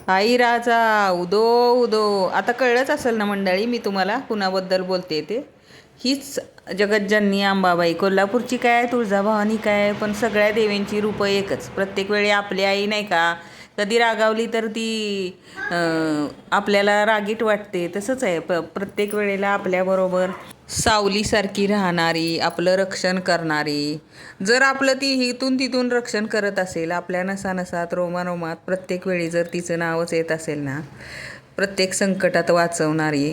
आई राजा उदो उदो. आता कळलंच असेल ना मंडळी, मी तुम्हाला कुणाबद्दल बोलते ते. हीच जगज्जननी अंबाबाई. कोल्हापूरची काय, तुळजाभवानी काय, पण सगळ्या देवींची रूपं एकच. प्रत्येक वेळी आपली आई नाही का, कधी रागावली तर ती आपल्याला रागीट वाटते. तसंच आहे, प्रत्येक वेळेला आपल्याबरोबर सावलीसारखी राहणारी, आपलं रक्षण करणारी. जर आपलं ती इथून तिथून रक्षण करत असेल, आपल्या नसानसात रोमारोमात प्रत्येक वेळी जर तिचं नावच येत असेल ना, प्रत्येक संकटात वाचवणारी,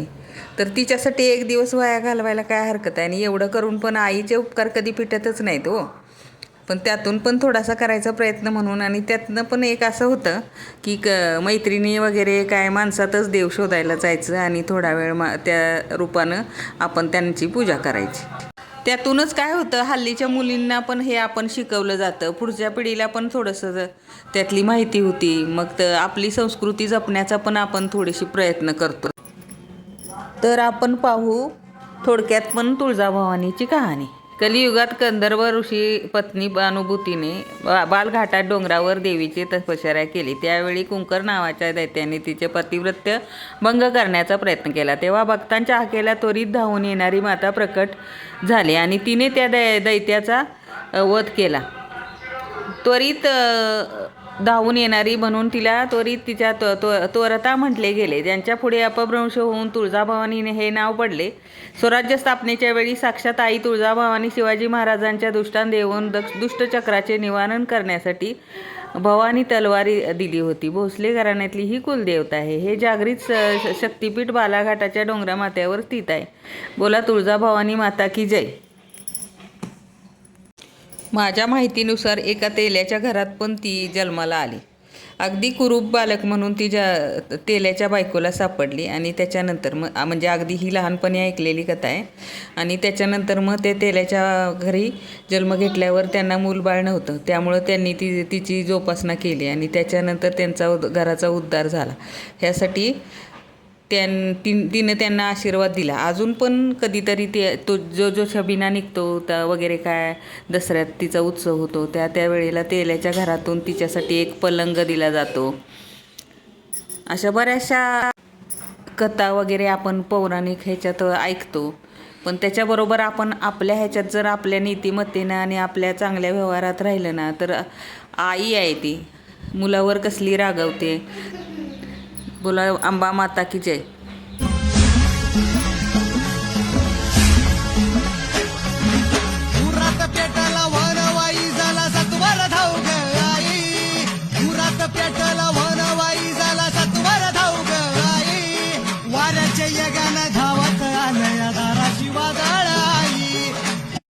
तर तिच्यासाठी एक दिवस वाया घालवायला काय हरकत आहे. आणि एवढं करून पण आईचे उपकार कधी फिटतच नाहीत हो. पण त्यातून पण थोडासा करायचा प्रयत्न म्हणून. आणि त्यातनं पण एक असं होतं की मैत्रिणी वगैरे काय माणसातच देव शोधायला जायचं आणि थोडा वेळ त्या रूपानं आपण त्यांची पूजा करायची. त्यातूनच काय होतं, हल्लीच्या मुलींना पण हे आपण शिकवलं जातं. पुढच्या पिढीला पण थोडंसं त्यातली माहिती होती. मग आपली संस्कृती जपण्याचा पण आपण थोडीशी प्रयत्न करतो. तर आपण पाहू थोडक्यात पण तुळजाभवानीची कहाणी. कलियुगात गंधर्व ऋषी पत्नी अनुभूतीने बालघाटात डोंगरावर देवीची तपश्चर्या केली. त्यावेळी कुंकर नावाच्या दैत्याने तिचे पतिव्रत्य भंग करण्याचा प्रयत्न केला. तेव्हा भक्तांच्या हाकेला त्वरित धावून येणारी माता प्रकट झाली आणि तिने त्या दैत्याचा वध केला. त्वरित धावून येणारी म्हणून तिला त्वरित तिच्या त्वरता म्हटले गेले. त्यांच्या पुढे अपभ्रंश होऊन तुळजाभवानीने हे नाव पडले. स्वराज्य स्थापनेच्या वेळी साक्षात आई तुळजाभवानी शिवाजी महाराजांच्या दुष्टांत देऊन दुष्टचक्राचे निवारण करण्यासाठी भवानी तलवारी दिली होती. भोसले घराण्यातली ही कुलदेवता आहे. हे जागृत शक्तिपीठ बालाघाटाच्या डोंगरामाथ्यावर स्थित आहे. बोला तुळजाभवानी माता की जय. माझ्या माहितीनुसार एका तेल्याच्या घरात पण ती जन्माला आली. अगदी कुरूप बालक म्हणून ती तेल्याच्या बायकोला सापडली. आणि त्याच्यानंतर मग म्हणजे अगदी ही लहानपणी ऐकलेली कथा आहे. आणि त्याच्यानंतर मग ते तेल्याच्या घरी जन्म घेतल्यावर त्यांना मूलबाळ नव्हतं. त्यामुळं त्यांनी तिची जोपासना केली आणि त्याच्यानंतर त्यांचा घराचा उद्धार झाला. ह्यासाठी तिनं त्यांना आशीर्वाद दिला. अजून पण कधीतरी तो जो छबिना निघतो वगैरे काय, दसऱ्यात तिचा उत्सव होतो, त्या वेळेला तेल्याच्या घरातून तिच्यासाठी एक पलंग दिला जातो. अशा बऱ्याचशा कथा वगैरे आपण पौराणिक ह्याच्यात ऐकतो. पण त्याच्याबरोबर आपण आपल्या ह्याच्यात जर आपल्या नीतिमत्तेनं आणि आपल्या चांगल्या व्यवहारात राहिलं ना, तर आई आहे ती मुलावर कसली रागवते. बोला अंबा माता की जय. उरात पेटला वनवाई झाला सत्वर धाव ग आई. उरात पेटला वनवाई झाला सत्वर धाव ग आई. वाऱ्याचे यगान